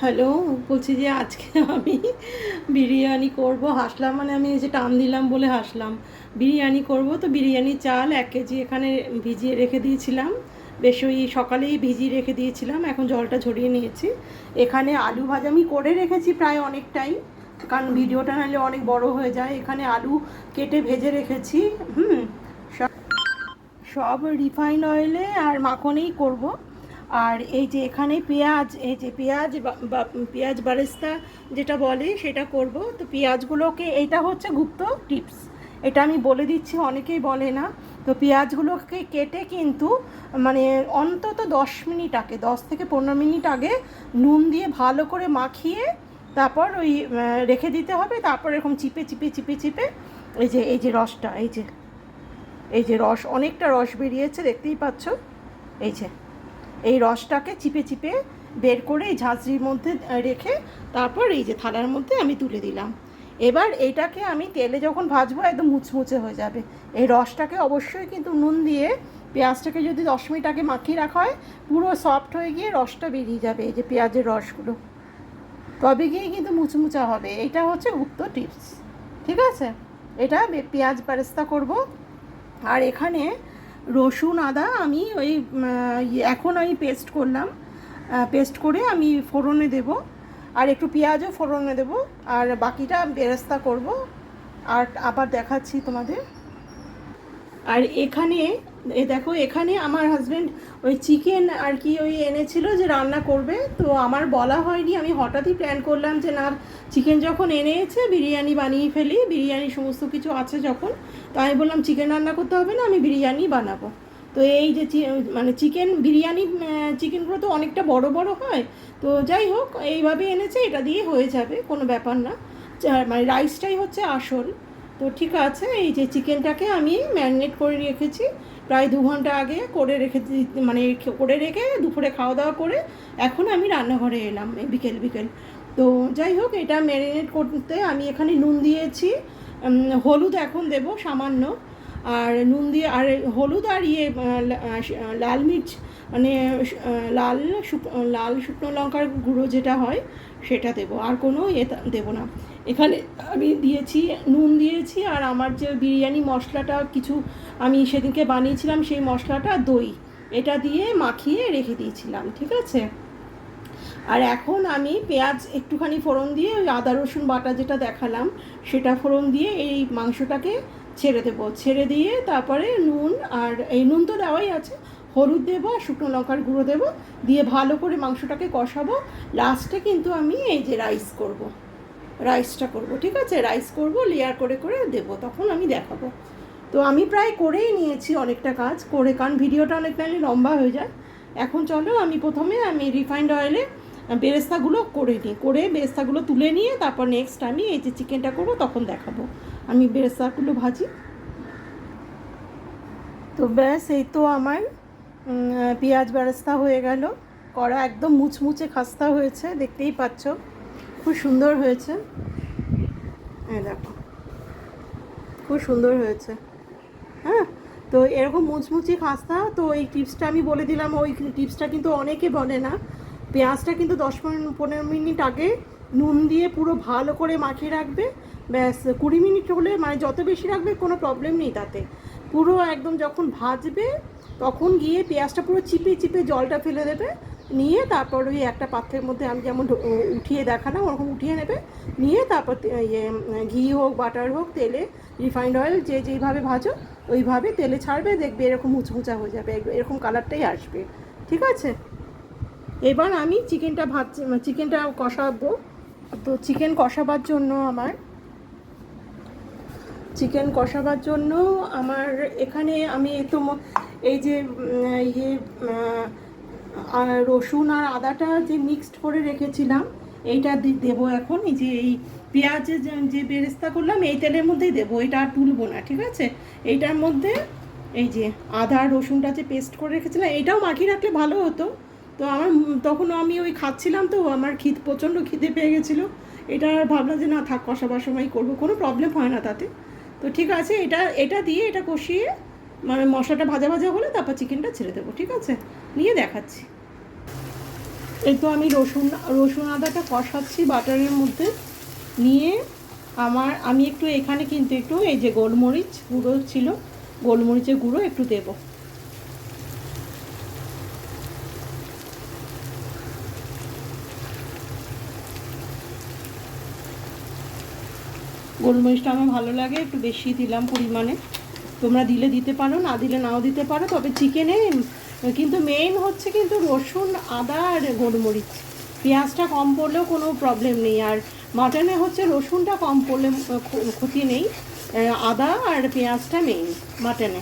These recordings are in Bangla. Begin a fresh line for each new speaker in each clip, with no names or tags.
হ্যালো, বলছি যে আজকে আমি বিরিয়ানি করব। হাসলাম মানে আমি এই যে টান দিলাম বলে হাসলাম। বিরিয়ানি করব, তো বিরিয়ানি চাল 1 কেজি এখানে ভিজিয়ে রেখে দিয়েছিলাম। বেশ ওই সকালেই ভিজিয়ে রেখে দিয়েছিলাম, এখন জলটা ঝরিয়ে নিয়েছি। এখানে আলু ভাজা আমি করে রেখেছি প্রায় অনেকটাই, কারণ ভিডিওটা নাহলে অনেক বড় হয়ে যায়। এখানে আলু কেটে ভেজে রেখেছি। সব রিফাইন্ড অয়েলে আর মাখনেই করব। আর এই যে এখানে পেঁয়াজ, এই যে পেঁয়াজ বা পেঁয়াজ বারেস্তা যেটা বলে সেটা করব। তো পেঁয়াজগুলোকে, এইটা হচ্ছে গুপ্ত টিপস, এটা আমি বলে দিচ্ছি, অনেকেই বলে না। তো পেঁয়াজগুলোকে কেটে কিন্তু মানে অন্তত 10 মিনিট আগে, 10 থেকে 15 মিনিট আগে নুন দিয়ে ভালো করে মাখিয়ে তারপর ওই রেখে দিতে হবে। তারপর এরকম চিপে চিপে চিপে চিপে এই যে রসটা, এই যে রস, অনেকটা রস বেরিয়েছে দেখতেই পাচ্ছ। এই যে এই রসটাকে চিপে চিপে বের করে এই ঝাঁঝরির মধ্যে রেখে তারপর এই যে থালার মধ্যে আমি তুলে দিলাম। এবার এইটাকে আমি তেলে যখন ভাজবো একদম মুচমুচে হয়ে যাবে। এই রসটাকে অবশ্যই কিন্তু নুন দিয়ে পেঁয়াজটাকে যদি 10 মিনিট আগে মাখিয়ে রাখা হয়, পুরো সফট হয়ে গিয়ে রসটা বেরিয়ে যাবে, এই যে পেঁয়াজের রসগুলো, তবে গিয়ে কিন্তু মুচমুচা হবে। এটা হচ্ছে গুপ্ত টিপস, ঠিক আছে? এটা পেঁয়াজ বেরেস্তা করব। আর এখানে রসুন আদা আমি ওই এখন আমি পেস্ট করলাম, পেস্ট করে আমি ফোড়নে দেব। আর একটু পেঁয়াজও ফোড়নে দেব, আর বাকিটা বেরেস্তা করব। আর আবার দেখাচ্ছি তোমাদের। আর এখানে দেখো, এখানে আমার হাজব্যান্ড ওই চিকেন আর কি ওই এনেছিল যে রান্না করবে, তো আমার বলা হয়নি, আমি হঠাৎই প্ল্যান করলাম যে না, চিকেন যখন এনেছে বিরিয়ানি বানিয়ে ফেলি, বিরিয়ানি সমস্ত কিছু আছে যখন, তো আমি বললাম চিকেন রান্না করতে হবে না, আমি বিরিয়ানি বানাবো। তো এই যে মানে চিকেন বিরিয়ানি, চিকেনগুলো তো অনেকটা বড় বড় হয়, তো যাই হোক এইভাবে এনেছে, এটা দিয়ে হয়ে যাবে, কোনো ব্যাপার না। মানে রাইসটাই হচ্ছে আসল। তো ঠিক আছে, এই যে চিকেনটাকে আমি ম্যারিনেট করে রেখেছি প্রায় 2 ঘন্টা আগে, করে রেখে মানে করে রেখে দুপুরে খাওয়া দাওয়া করে এখন আমি রান্নাঘরে এলাম এই বিকেল বিকেল। তো যাই হোক, এটা ম্যারিনেট করতে আমি এখানে নুন দিয়েছি, হলুদ এখন দেব সামান্য, আর নুন দিয়ে, আর হলুদ আর লাল মির্চ, মানে লাল শুকনো লঙ্কার গুঁড়ো যেটা হয় সেটা দেবো, আর কোনো দেবো না। এখানে আমি দিয়েছি, নুন দিয়েছি, আর আমার যে বিরিয়ানি মশলাটা কিছু আমি সেদিনকে বানিয়েছিলাম সেই মশলাটা, দই, এটা দিয়ে মাখিয়ে রেখে দিয়েছিলাম, ঠিক আছে? আর এখন আমি পেঁয়াজ একটুখানি ফোড়ন দিয়ে ওই আদা রসুন বাটা যেটা দেখালাম সেটা ফোড়ন দিয়ে এই মাংসটাকে ছেড়ে দেবো, ছেড়ে দিয়ে তারপরে নুন, আর এই নুন তো দেওয়াই আছে, হলুদ দেবো আর শুকনো লঙ্কার গুঁড়ো দেবো, দিয়ে ভালো করে মাংসটাকে কষাবো। লাস্টে কিন্তু আমি এই যে রাইসটা করব, ঠিক আছে? রাইস করব, লেয়ার করে করে দেবো, তখন আমি দেখাবো। তো আমি প্রায় করেই নিয়েছি অনেকটা কাজ করে, কারণ ভিডিওটা অনেকটা লম্বা হয়ে যায়। এখন চলো প্রথমে আমি রিফাইন্ড অয়েলে বেরেস্তাগুলো করে নিই, করে বেরেস্তাগুলো তুলে নিয়ে তারপর নেক্সট আমি এই যে চিকেনটা করবো তখন দেখাবো। আমি বেরেস্তাগুলো ভাজি। তো ব্যাস, এই তো আমার পেঁয়াজ বেরেস্তা হয়ে গেল করা, একদম মুচমুচে খাস্তা হয়েছে, দেখতেই পাচ্ছ, খুব সুন্দর হয়েছে। হ্যাঁ দেখো, খুব সুন্দর হয়েছে। হ্যাঁ, তো এরকম মুচমুচি খাস্তা, তো এই টিপসটা আমি বলে দিলাম, ওই টিপসটা কিন্তু অনেকে বলে না। পেঁয়াজটা কিন্তু 10-15 মিনিট আগে নুন দিয়ে পুরো ভালো করে মাখিয়ে রাখবে, ব্যাস 20 মিনিট হলে, মানে যত বেশি রাখবে কোনো প্রবলেম নেই তাতে। পুরো একদম যখন ভাজবে তখন গিয়ে পেঁয়াজটা পুরো চিপে চিপে জলটা ফেলে দেবে, নিয়ে তারপর ওই একটা পাত্রের মধ্যে আমি যেমন উঠিয়ে দেখালাম ওরকম উঠিয়ে নেবে, নিয়ে তারপর ঘি হোক বাটার হোক তেলে, রিফাইন্ড অয়েল যে যেইভাবে ভাজো ওইভাবে তেলে ছাড়বে, দেখবে এরকম মুচমুচা হয়ে যাবে, এরকম কালারটাই আসবে, ঠিক আছে? এবার আমি চিকেনটা কষাবো। তো চিকেন কষাবার জন্য আমার এখানে আমি তো এই যে রসুন আর আদাটা যে মিক্সড করে রেখেছিলাম এইটা দেবো এখন। এই যে এই পেঁয়াজের যে বেরেস্তা করলাম এই তেলের মধ্যেই দেবো, এটা আর তুলবো না, ঠিক আছে? এইটার মধ্যে এই যে আদা রসুনটা যে পেস্ট করে রেখেছিলাম, এইটাও মাখিয়ে রাখলে ভালো হতো। তো আমার তখন আমি ওই খাচ্ছিলাম, তো আমার প্রচণ্ড খিদে পেয়ে গেছিলো, এটা ভাবলাম যে না থাক, কষাবার সময় করবো, কোনো প্রবলেম হয় না তাতে। তো ঠিক আছে, এটা দিয়ে এটা কষিয়ে মানে মশলাটা ভাজা ভাজা হলে তারপর চিকেনটা ছেড়ে দেবো, ঠিক আছে? নিয়ে দেখাচ্ছি। এই তো আমি রসুন আদাটা কষাচ্ছি বাটারের মধ্যে নিয়ে। আমি একটু এখানে কিন্তু একটু এই যে গোলমরিচ গুঁড়ো ছিল, গোলমরিচের গুঁড়ো একটু দেব। গোলমরিচটা আমার ভালো লাগে, একটু বেশি দিলাম পরিমাণে। তোমরা দিলে দিতে পারো, না দিলে নাও দিতে পারো। তবে চিকেনে কিন্তু মেইন হচ্ছে কিন্তু রসুন আদা আর গোলমরিচ। পেঁয়াজটা কম পড়লেও কোনো প্রবলেম নেই। আর মাটনে হচ্ছে রসুনটা কম পড়লে ক্ষতি নেই, আদা আর পেঁয়াজটা মেইন মাটনে।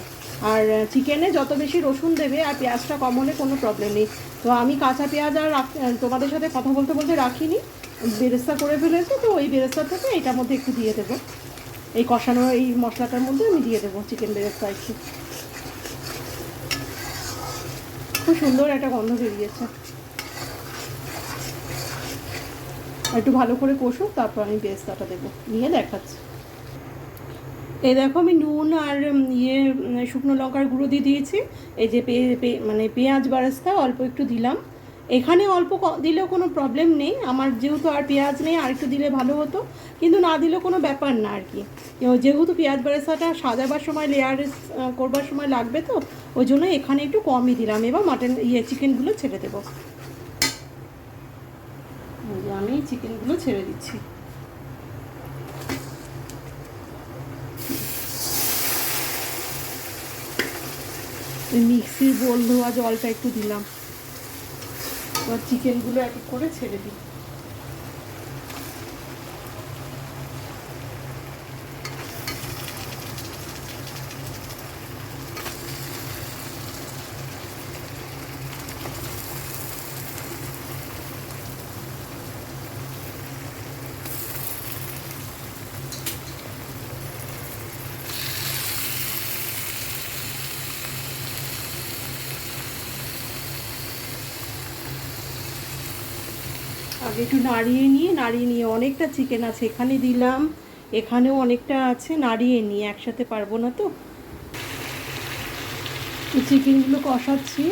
আর চিকেনে যত বেশি রসুন দেবে আর পেঁয়াজটা কম হলে কোনো প্রবলেম নেই। তো আমি কাঁচা পেঁয়াজ আর তোমাদের সাথে কথা বলতে বলতে রাখিনি, বেরেস্তা করে ফেলেছি। তো ওই বেরেস্তা থেকে এটার মধ্যে একটু দিয়ে দেবো, এই কষানো এই মশলাটার মধ্যে আমি দিয়ে দেবো চিকেন বেরেস্তা একটু। খুব সুন্দর একটা গন্ধ বেরিয়েছে। একটু ভালো করে কষুক, তারপর আমি বেরেস্তাটা দেবো, নিয়ে দেখাচ্ছি। এই দেখো আমি নুন আর শুকনো লঙ্কার গুঁড়ো দিয়ে দিয়েছি। এই যে মানে পেঁয়াজ বেরেস্তা অল্প একটু দিলাম। এখানে অল্প দিলেও কোনো প্রবলেম নেই, আমার যেহেতু আর পেঁয়াজ নেই, আর একটু দিলে ভালো হতো, কিন্তু না দিলেও কোনো ব্যাপার না আর কি। যেহেতু পেঁয়াজ বেরেস্তাটা সাজাবার সময় লেয়ার করবার সময় লাগবে, তো ওই জন্য এখানে একটু কমই দিলাম। এবার চিকেনগুলো ছেড়ে দেবো। আমি চিকেনগুলো ছেড়ে দিচ্ছি। মিক্সির বোল ধোয়া জলটা একটু দিলাম। এবার চিকেনগুলো এক এক করে ছেড়ে দিই। আগে একটু নাড়িয়ে নিয়ে অনেকটা চিকেন আছে, এখানে দিলাম, এখানেও অনেকটা আছে, নাড়িয়ে নিয়ে একসাথে পারবো না। তো চিকেনগুলো কষাচ্ছি।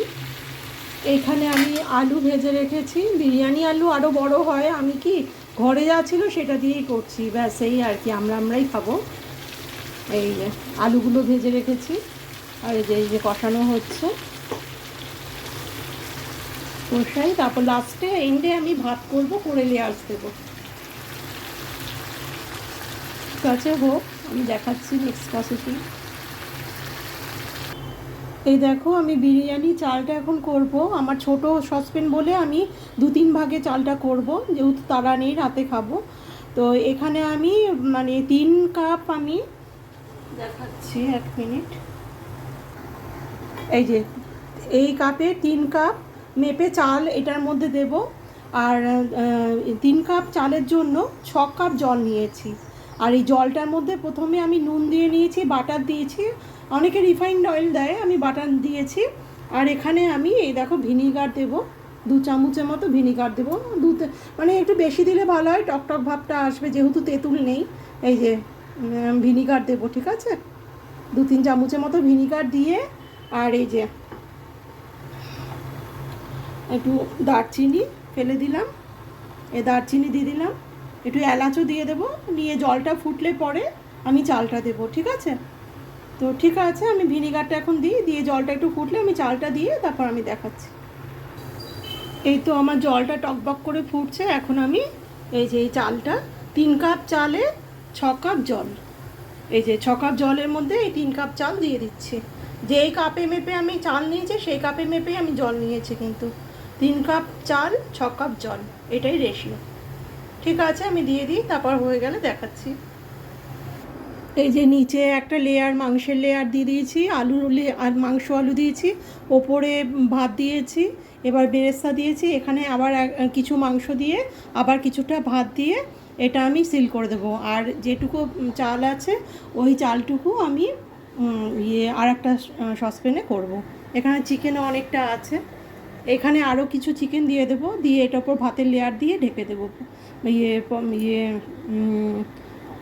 এখানে আমি আলু ভেজে রেখেছি, বিরিয়ানি আলু আরও বড় হয়, আমি কি ঘরে যা ছিল সেটা দিয়েই করছি, ব্যাস এই আর কি, আমরাই খাবো। এই যে আলুগুলো ভেজে রেখেছি, আর এই যে কষানো হচ্ছে, কষাই, তারপর লাস্টে এন্ডে আমি ভাত করবো, করে লেয়ার্স দেবো। কাছে হোক, আমি দেখাচ্ছি নেক্সট প্রসেসিং। এই দেখো আমি বিরিয়ানি চালটা এখন করব। আমার ছোট সসপ্যান বলে আমি 2-3 ভাগে চালটা করব, যেহেতু তারা নেই, রাতে খাবো। তো এখানে আমি মানে 3 কাপ, আমি দেখাচ্ছি 1 মিনিট। এই যে এই কাপে 3 কাপ মেপে চাল এটার মধ্যে দেব। আর 3 কাপ চালের জন্য 6 কাপ জল নিয়েছি। আর এই জলটার মধ্যে প্রথমে আমি নুন দিয়ে নিয়েছি, বাটার দিয়েছি, অনেকে রিফাইন্ড অয়েল দেয়, আমি বাটার দিয়েছি। আর এখানে আমি এই দেখো ভিনিগার দেবো, 2 চামচের মতো ভিনিগার দেবো। মানে একটু বেশি দিলে ভালো হয়, টকটক ভাবটা আসবে, যেহেতু তেঁতুল নেই। এই যে ভিনিগার দেবো, ঠিক আছে, 2-3 চামচের মতো ভিনিগার দিয়ে। আর এই যে একটু দারচিনি ফেলে দিলাম, দারচিনি দিয়ে দিলাম, একটু এলাচও দিয়ে দেবো, নিয়ে জলটা ফুটলে পরে আমি চালটা দেবো, ঠিক আছে। তো ঠিক আছে, আমি ভিনিগারটা এখন দিয়ে জলটা একটু ফুটলে আমি চালটা দিয়ে তারপর আমি দেখাচ্ছি। এই তো আমার জলটা টকবক করে ফুটছে, এখন আমি এই যে এই চালটা, 3 কাপ চালে 6 কাপ জল, এই যে 6 কাপ জলের মধ্যে এই 3 কাপ চাল দিয়ে দিচ্ছি। যেই কাপে মেপে আমি চাল নিয়েছি সেই কাপে মেপেই আমি জল নিয়েছি, কিন্তু 3 কাপ চাল 6 কাপ জল, এটাই রেশিও। ঠিক আছে, আমি দিয়ে দিই, তারপর হয়ে গেলে দেখাচ্ছি। এই যে নিচে একটা লেয়ার, মাংসের লেয়ার দিয়ে দিয়েছি, আর মাংস আলু দিয়েছি, ওপরে ভাত দিয়েছি, এবার বেরেস্তা দিয়েছি, এখানে আবার কিছু মাংস দিয়ে আবার কিছুটা ভাত দিয়ে এটা আমি সিল করে দেবো। আর যেটুকু চাল আছে ওই চালটুকু আমি আর একটা সসপ্যানে করব। এখানে চিকেনও অনেকটা আছে, এখানে আরও কিছু চিকেন দিয়ে দেবো, দিয়ে এটার উপর ভাতের লেয়ার দিয়ে ঢেকে দেবো।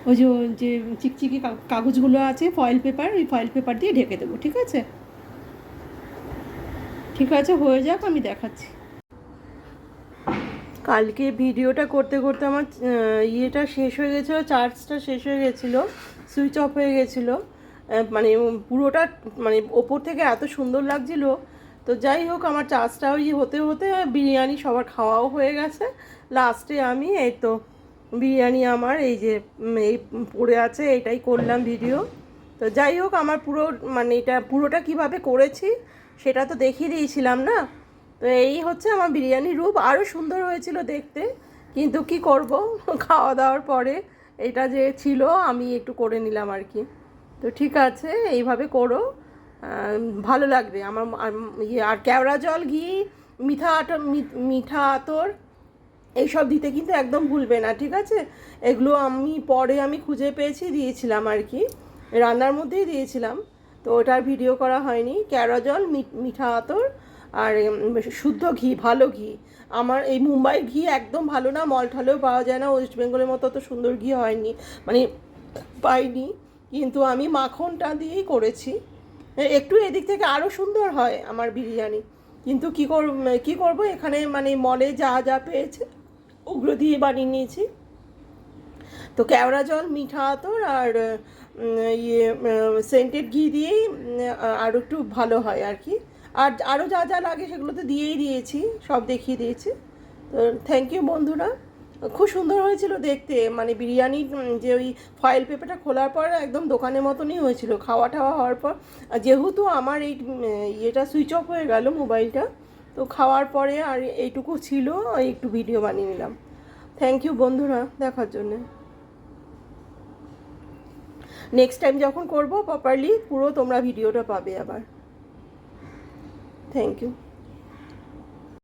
ওই যে চিকচিকি কাগজগুলো আছে, ফয়েল পেপার, ওই ফয়েল পেপার দিয়ে ঢেকে দেবো, ঠিক আছে। ঠিক আছে, হয়ে যাক, আমি দেখাচ্ছি। কালকে ভিডিওটা করতে করতে আমার ইয়েটা শেষ হয়ে গেছিলো, চার্জটা শেষ হয়ে গেছিলো, সুইচ অফ হয়ে গেছিলো। মানে পুরোটা মানে ওপর থেকে এত সুন্দর লাগছিলো। তো যাই হোক, আমার চার্জটা ওই হতে হতে বিরিয়ানি সবার খাওয়াও হয়ে গেছে। লাস্টে আমি এই তো বিরিয়ানি আমার এই যে এই পড়ে আছে, এটাই করলাম ভিডিও। তো যাই হোক, আমার পুরো মানে এটা পুরোটা কিভাবে করেছি সেটা তো দেখিয়ে দিয়েছিলাম না। তো এই হচ্ছে আমার বিরিয়ানির রূপ। আরও সুন্দর হয়েছিল দেখতে, কিন্তু কি করব, খাওয়া দাওয়ার পরে এটা যে ছিল আমি একটু করে নিলাম আর কি। তো ঠিক আছে, এইভাবে করো, ভালো লাগবে আমার। ইয়ে আর কেওড়া জল, ঘি, মিঠা আতর এইসব দিতে কিন্তু একদম ভুলবে না, ঠিক আছে? এগুলো আমি পরে খুঁজে পেয়েছি, দিয়েছিলাম আর কি, রান্নার মধ্যেই দিয়েছিলাম। তো ওটার ভিডিও করা হয়নি। কেওড়া জল, মিঠা আতর আর শুদ্ধ ঘি, ভালো ঘি। আমার এই মুম্বাইয়ের ঘি একদম ভালো না, মলঠলেও পাওয়া যায় না, ওয়েস্ট বেঙ্গলের মতো তো সুন্দর ঘি হয়নি, মানে পাইনি। কিন্তু আমি মাখনটা দিয়েই করেছি। একটু এদিক থেকে আরও সুন্দর হয় আমার বিরিয়ানি, কিন্তু কী করবো, এখানে মানে মলে যা যা পেয়েছে ওগুলো দিয়ে বানিয়ে নিয়েছি। তো কেওড়া জল, মিঠা আতর আর ইয়ে সেন্টেড ঘি দিয়েই আরও একটু ভালো হয় আর কি। আর আরও যা যা লাগে সেগুলো তো দিয়েই দিয়েছি, সব দেখিয়ে দিয়েছি। তো থ্যাংক ইউ বন্ধুরা, খুব সুন্দর হয়েছিল দেখতে। মানে বিরিয়ানি যে ওই ফয়েল পেপারটা খোলার পর একদম দোকানের মতনই হয়েছিল খাওয়া টাওয়া হওয়ার পর। যেহেতু আমার এই ইয়েটা সুইচ অফ হয়ে গেল মোবাইলটা, তো খাওয়ার পরে আর এইটুকু ছিল, একটু ভিডিও বানিয়ে নিলাম। থ্যাংক ইউ বন্ধুরা দেখার জন্যে। নেক্সট টাইম যখন করব প্রপারলি পুরো তোমরা ভিডিওটা পাবে আবার। Thank you.